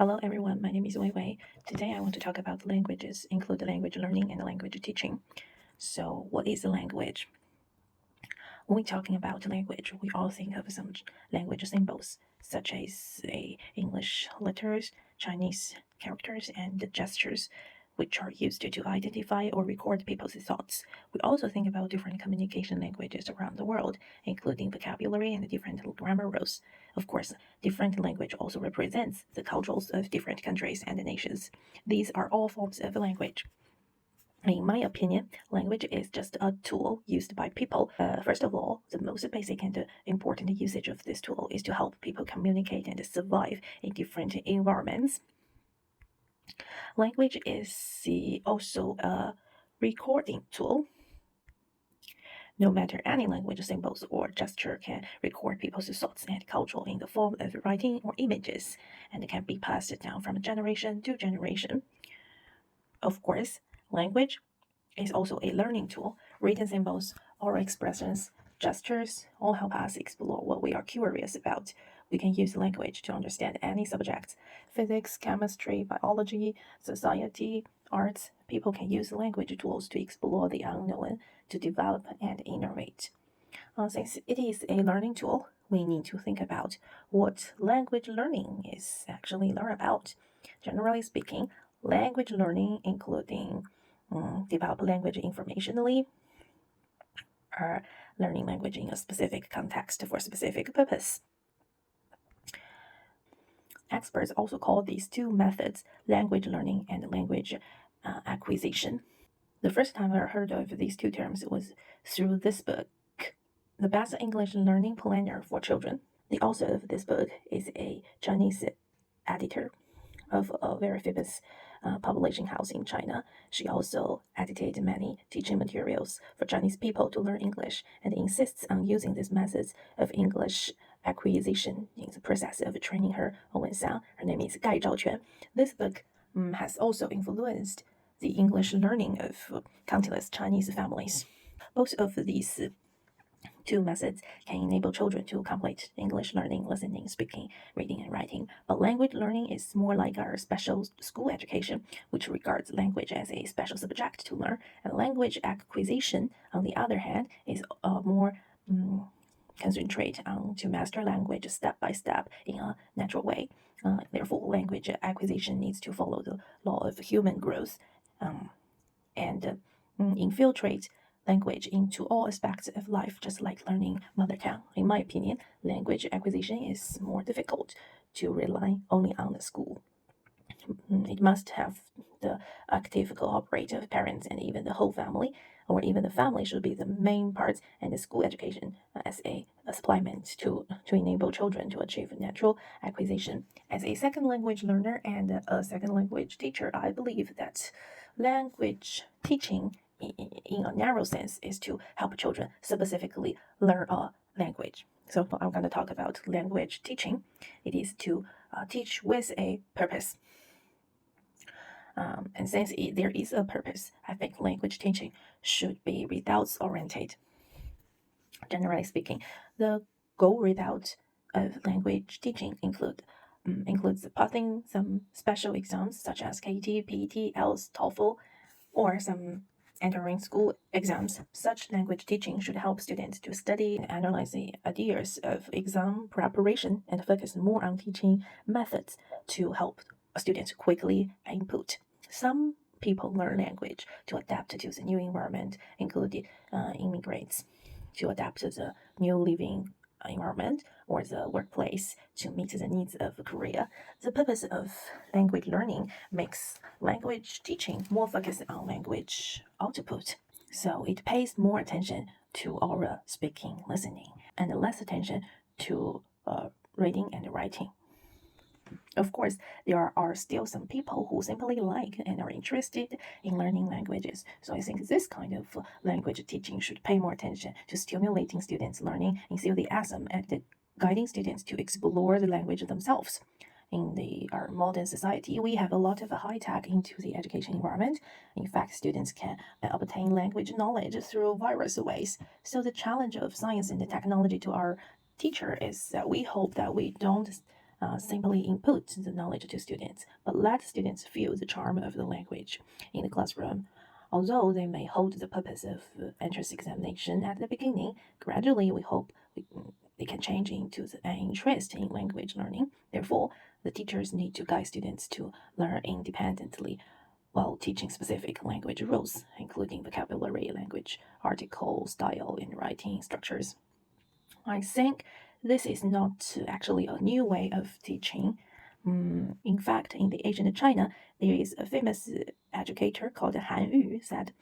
Hello everyone, my name is Wei Wei. Today I want to talk about languages, include language learning and language teaching. So, what is a language? When we're talking about language, we all think of some language symbols, such as English letters, Chinese characters, and gestures, which are used to identify or record people's thoughts. We also think about different communication languages around the world, including vocabulary and different grammar rules. Of course, different language also represents the cultures of different countries and nations. These are all forms of language. In my opinion, language is just a tool used by people. First of all, the most basic and important usage of this tool is to help people communicate and survive in different environments. Language is also a recording tool. No matter any language, symbols or gesture can record people's thoughts and culture in the form of writing or images, and can be passed down from generation to generation. Of course, language is also a learning tool. Written symbols, oral expressions, gestures all help us explore what we are curious about. We can use language to understand any subject: physics, chemistry, biology, society, arts. People can use language tools to explore the unknown, to develop and innovate. Since it is a learning tool, we need to think about what language learning is actually learn about. Generally speaking, language learning, including develop language informationally, or learning language in a specific context for a specific purpose. Experts also call these two methods language learning and language acquisition. The first time I heard of these two terms was through this book, The Best English Learning Planner for Children. The author of this book is a Chinese editor of a very famous publishing house in China. She also edited many teaching materials for Chinese people to learn English and insists on using these methods of English acquisition in the process of training her own son. Her name is Gai Zhaoquan. This book has also influenced the English learning of countless Chinese families. Both of these two methods can enable children to complete English learning, listening, speaking, reading, and writing. But language learning is more like our special school education, which regards language as a special subject to learn. And language acquisition, on the other hand, is more concentrate on to master language step by step in a natural way. Therefore, language acquisition needs to follow the law of human growth and infiltrate language into all aspects of life, just like learning mother tongue. In my opinion, language acquisition is more difficult to rely only on the school. It must have the active cooperate of parents and even the whole family, or even the family should be the main part, and the school education as a supplement to enable children to achieve natural acquisition. As a second language learner and a second language teacher, I believe that language teaching in a narrow sense is to help children specifically learn a language. So I'm going to talk about language teaching. It is to teach with a purpose. And since there is a purpose, I think language teaching should be results oriented. Generally speaking, the goal result of language teaching includes passing some special exams such as KT, PET, IELTS, TOEFL, or some entering school exams. Such language teaching should help students to study and analyze the ideas of exam preparation and focus more on teaching methods to help students quickly input. Some people learn language to adapt to the new environment, including immigrants, to adapt to the new living environment or the workplace to meet the needs of Korea. The purpose of language learning makes language teaching more focused on language output. So it pays more attention to oral speaking, listening, and less attention to reading and writing. Of course, there are still some people who simply like and are interested in learning languages. So I think this kind of language teaching should pay more attention to stimulating students' learning enthusiasm and guiding students to explore the language themselves. In our modern society, we have a lot of high tech into the education environment. In fact, students can obtain language knowledge through various ways. So the challenge of science and the technology to our teacher is that we hope that we don't simply input the knowledge to students, but let students feel the charm of the language in the classroom. Although they may hold the purpose of entrance examination at the beginning, gradually we hope they can change into an interest in language learning. Therefore, the teachers need to guide students to learn independently while teaching specific language rules, including vocabulary, language, article, style, and writing structures. I think this is not actually a new way of teaching. In fact, in the ancient China, there is a famous educator called Han Yu said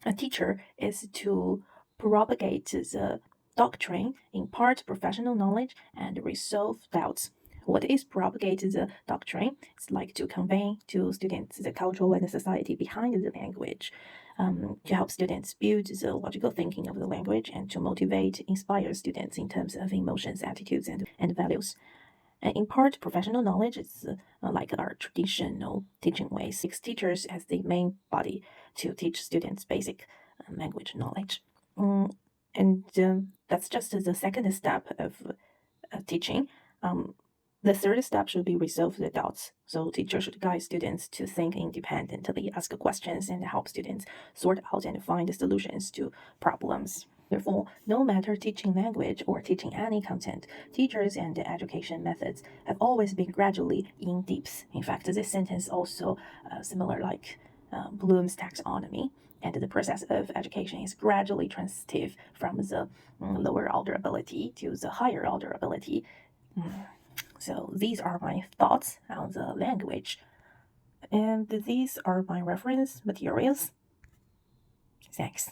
a teacher is to propagate the doctrine, impart professional knowledge, and resolve doubts. What is propagate the doctrine? It's like to convey to students the cultural and the society behind the language, to help students build the logical thinking of the language, and to motivate, inspire students in terms of emotions, attitudes, and values. And impart professional knowledge is like our traditional teaching ways. Six teachers as the main body to teach students basic language knowledge. And that's just the second step of teaching. The third step should be resolve the doubts. So teachers should guide students to think independently, ask questions, and help students sort out and find solutions to problems. Therefore, no matter teaching language or teaching any content, teachers and education methods have always been gradually in depth. In fact, this sentence also similar like Bloom's taxonomy, and the process of education is gradually transitive from the lower order ability to the higher order ability. So these are my thoughts on the language, and these are my reference materials. Thanks.